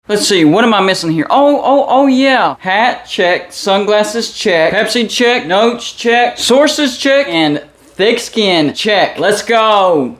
Let's see, what am I missing here? Oh yeah. Hat, check. Sunglasses, check. Pepsi, check. Notes, check. Sources, check. And thick skin, check. Let's go.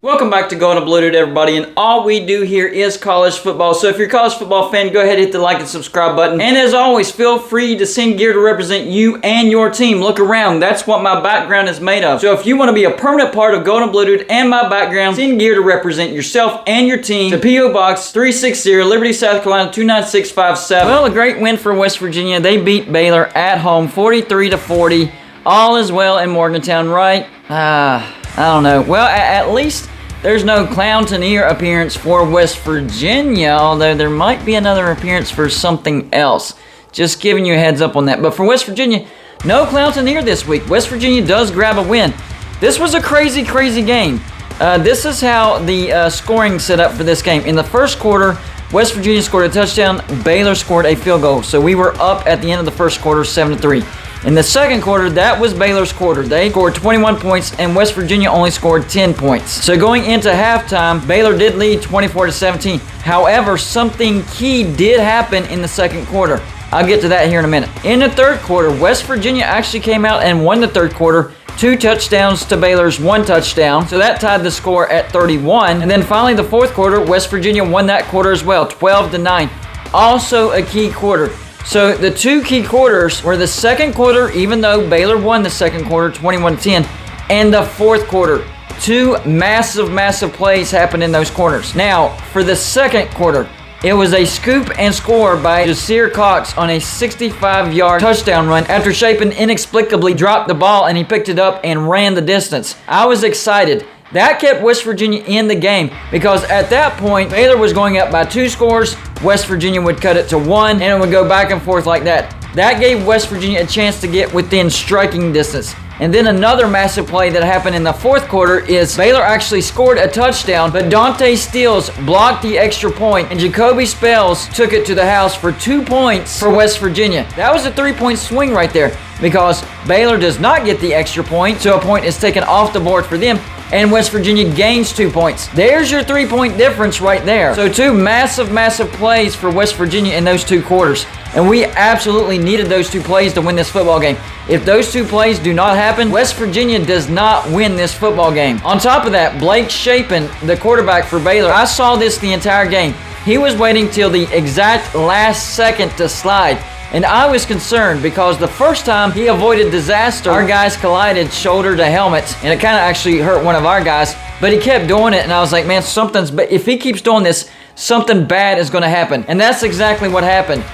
Welcome back to Going to Blue Dude, everybody, and all we do here is college football. So if you're a college football fan, go ahead and hit the like and subscribe button. And as always, feel free to send gear to represent you and your team. Look around. That's what my background is made of. So if you want to be a permanent part of Going to Blue Dude and my background, send gear to represent yourself and your team to P.O. Box 360, Liberty, South Carolina 29657. Well, a great win for West Virginia. They beat Baylor at home 43-40. All is well in Morgantown, right? I don't know. Well, at least there's no Clowntoneer appearance for West Virginia, although there might be another appearance for something else. Just giving you a heads up on that. But for West Virginia, no Clowntoneer this week. West Virginia does grab a win. This was a crazy game. This is how the scoring set up for this game. In the first quarter, West Virginia scored a touchdown. Baylor scored a field goal. So we were up at the end of the first quarter, 7-3. In the second quarter, that was Baylor's quarter. They scored 21 points, and West Virginia only scored 10 points. So going into halftime, Baylor did lead 24-17. However, something key did happen in the second quarter. I'll get to that here in a minute. In the third quarter, West Virginia actually came out and won the third quarter. 2 touchdowns to Baylor's 1 touchdown. So that tied the score at 31. And then finally, the fourth quarter, West Virginia won that quarter as well, 12-9. Also a key quarter. So the two key quarters were the second quarter, even though Baylor won the second quarter 21-10, and the fourth quarter. 2 massive plays happened in those quarters. Now, for the second quarter, it was a scoop and score by Jasir Cox on a 65-yard touchdown run after Shapen inexplicably dropped the ball and he picked it up and ran the distance. I was excited. That kept West Virginia in the game because at that point, Baylor was going up by 2 scores. West Virginia would cut it to 1, and it would go back and forth like that. That gave West Virginia a chance to get within striking distance. And then another massive play that happened in the fourth quarter is Baylor actually scored a touchdown, but Dante Steele blocked the extra point, and Jacoby Spells took it to the house for 2 points for West Virginia. That was a 3-point swing right there because Baylor does not get the extra point, so a point is taken off the board for them, and West Virginia gains 2 points. There's your 3-point difference right there. So 2 massive plays for West Virginia in those 2 quarters. And we absolutely needed those 2 plays to win this football game. If those 2 plays do not happen, West Virginia does not win this football game. On top of that, Blake Shapen, the quarterback for Baylor, I saw this the entire game. He was waiting till the exact last second to slide. And I was concerned because the first time he avoided disaster, our guys collided shoulder to helmet, and it kind of actually hurt one of our guys, but he kept doing it, and I was like, man, if he keeps doing this, something bad is going to happen. And that's exactly what happened.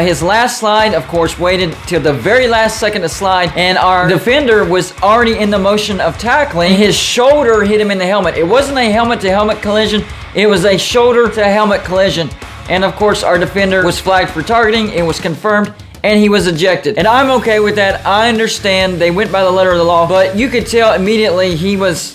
His last slide, of course, waited till the very last second to slide, and our defender was already in the motion of tackling. His shoulder hit him in the helmet. It wasn't a helmet-to-helmet collision. It was a shoulder-to-helmet collision. And of course, our defender was flagged for targeting. It was confirmed, and he was ejected. And I'm okay with that. I understand they went by the letter of the law, but you could tell immediately he was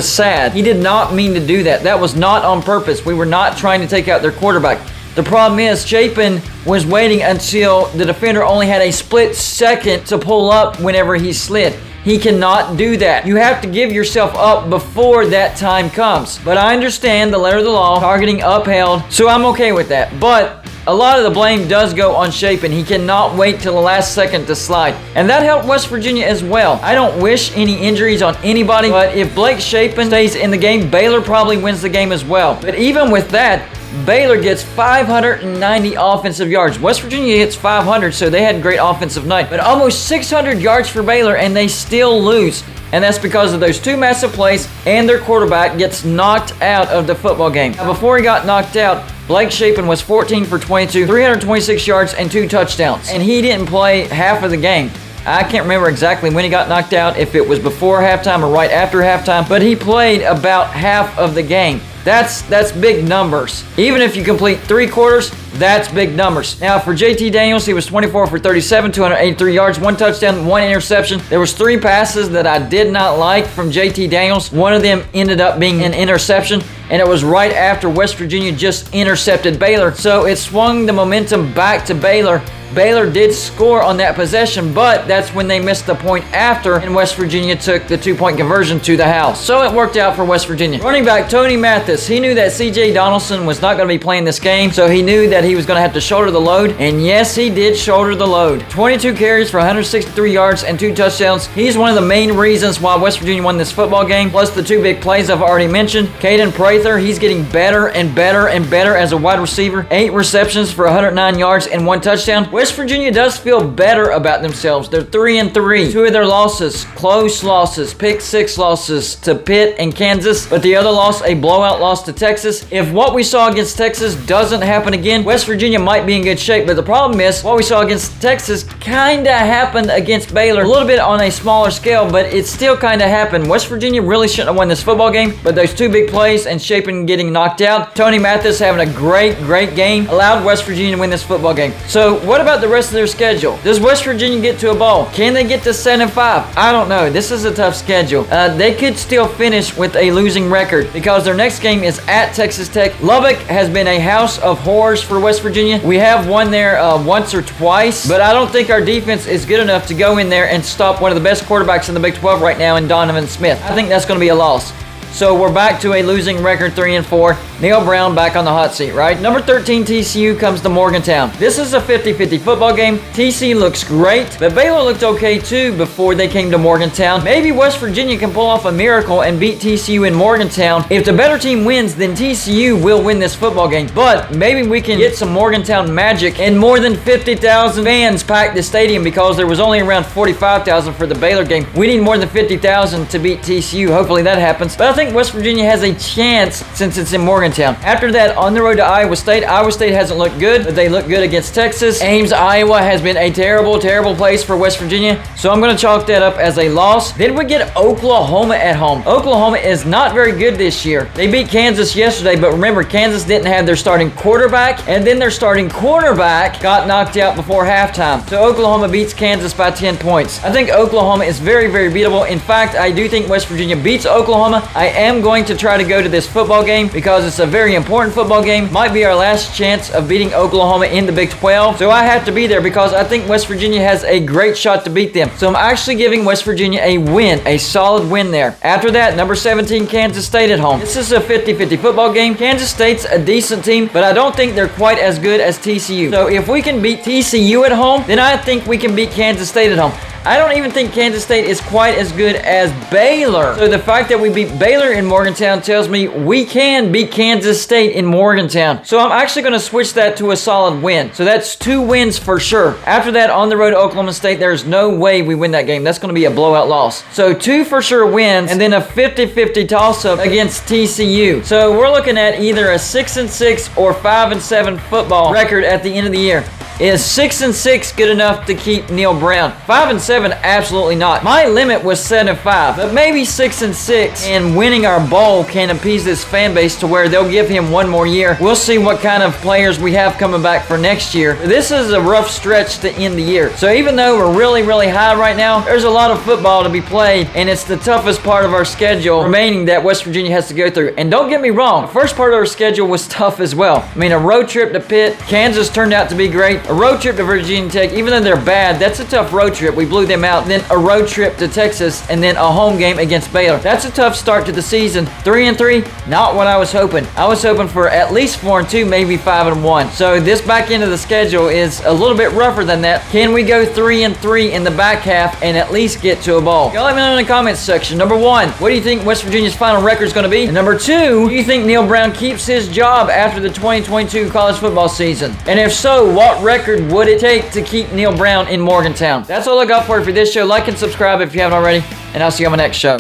sad. He did not mean to do that. That was not on purpose. We were not trying to take out their quarterback. The problem is Shapen was waiting until the defender only had a split second to pull up whenever he slid. He cannot do that. You have to give yourself up before that time comes. But I understand the letter of the law, targeting upheld, so I'm okay with that. But a lot of the blame does go on Shapen. He cannot wait till the last second to slide. And that helped West Virginia as well. I don't wish any injuries on anybody, but if Blake Shapen stays in the game, Baylor probably wins the game as well. But even with that, Baylor gets 590 offensive yards. West Virginia gets 500, so they had a great offensive night. But almost 600 yards for Baylor, and they still lose. And that's because of those 2 massive plays, and their quarterback gets knocked out of the football game. Now, before he got knocked out, Blake Shapen was 14 for 22, 326 yards, and 2 touchdowns. And he didn't play half of the game. I can't remember exactly when he got knocked out, if it was before halftime or right after halftime, but he played about half of the game. That's big numbers. Even if you complete 3 quarters, that's big numbers. Now, for JT Daniels, he was 24 for 37, 283 yards, 1 touchdown, 1 interception. There was 3 passes that I did not like from JT Daniels. One of them ended up being an interception, and it was right after West Virginia just intercepted Baylor. So it swung the momentum back to Baylor. Baylor did score on that possession, but that's when they missed the point after, and West Virginia took the 2-point conversion to the house. So it worked out for West Virginia. Running back Tony Mathis, he knew that C.J. Donaldson was not going to be playing this game, so he knew that he was going to have to shoulder the load, and yes, he did shoulder the load. 22 carries for 163 yards and 2 touchdowns. He's one of the main reasons why West Virginia won this football game, plus the 2 big plays I've already mentioned. Caden Prather, he's getting better and better and better as a wide receiver. 8 receptions for 109 yards and 1 touchdown. West Virginia does feel better about themselves. They're 3-3. 2 of their losses, close losses, pick 6 losses to Pitt and Kansas, but the other loss, a blowout loss to Texas. If what we saw against Texas doesn't happen again, West Virginia might be in good shape, but the problem is what we saw against Texas kind of happened against Baylor. A little bit on a smaller scale, but it still kind of happened. West Virginia really shouldn't have won this football game, but those 2 big plays and Shapen getting knocked out, Tony Mathis having a great game, allowed West Virginia to win this football game. So what about the rest of their schedule? Does West Virginia get to a bowl? Can they get to 7-5? I don't know. This is a tough schedule. They could still finish with a losing record because their next game is at Texas Tech. Lubbock has been a house of horrors for West Virginia. We have won there once or twice, but I don't think our defense is good enough to go in there and stop one of the best quarterbacks in the Big 12 right now in Donovan Smith. I think that's going to be a loss. So we're back to a losing record, 3-4. Neal Brown back on the hot seat, right? Number 13 TCU comes to Morgantown. This is a 50-50 football game. TCU looks great, but Baylor looked okay too before they came to Morgantown. Maybe West Virginia can pull off a miracle and beat TCU in Morgantown. If the better team wins, then TCU will win this football game. But maybe we can get some Morgantown magic and more than 50,000 fans pack the stadium because there was only around 45,000 for the Baylor game. We need more than 50,000 to beat TCU. Hopefully that happens. But I think West Virginia has a chance since it's in Morgantown. After that, on the road to Iowa State. Iowa State hasn't looked good, but they look good against Texas. Ames, Iowa has been a terrible place for West Virginia, so I'm going to chalk that up as a loss. Then we get Oklahoma at home. Oklahoma is not very good this year. They beat Kansas yesterday, but remember, Kansas didn't have their starting quarterback, and then their starting cornerback got knocked out before halftime. So Oklahoma beats Kansas by 10 points. I think Oklahoma is very beatable. In fact, I do think West Virginia beats Oklahoma. I am going to try to go to this football game because it's a very important football game. Might be our last chance of beating Oklahoma in the Big 12. So I have to be there because I think West Virginia has a great shot to beat them. So I'm actually giving West Virginia a win, a solid win there. After that, number 17, Kansas State at home. This is a 50-50 football game. Kansas State's a decent team, but I don't think they're quite as good as TCU. So if we can beat TCU at home, then I think we can beat Kansas State at home. I don't even think Kansas State is quite as good as Baylor. So the fact that we beat Baylor in Morgantown tells me we can beat Kansas State in Morgantown. So I'm actually going to switch that to a solid win. So that's 2 wins for sure. After that, on the road to Oklahoma State, there's no way we win that game. That's going to be a blowout loss. So 2 for sure wins, and then a 50-50 toss-up against TCU. So we're looking at either a 6-6 or 5-7 football record at the end of the year. Is 6-6 good enough to keep Neal Brown? 5-7, absolutely not. My limit was 7-5, but maybe 6-6 and winning our bowl can appease this fan base to where they'll give him 1 more year. We'll see what kind of players we have coming back for next year. This is a rough stretch to end the year. So even though we're really high right now, there's a lot of football to be played, and it's the toughest part of our schedule remaining that West Virginia has to go through. And don't get me wrong, the first part of our schedule was tough as well. I mean, a road trip to Pitt, Kansas turned out to be great. A road trip to Virginia Tech, even though they're bad, that's a tough road trip. We blew them out. Then a road trip to Texas, and then a home game against Baylor. That's a tough start to the season. 3-3, not what I was hoping. I was hoping for at least 4-2, maybe 5-1. So this back end of the schedule is a little bit rougher than that. Can we go 3-3 in the back half and at least get to a bowl? Y'all let me know in the comments section. Number 1, what do you think West Virginia's final record is going to be? And number 2, do you think Neal Brown keeps his job after the 2022 college football season? And if so, what record would it take to keep Neal Brown in Morgantown? That's all I got for you for this show. Like and subscribe if you haven't already, and I'll see you on my next show.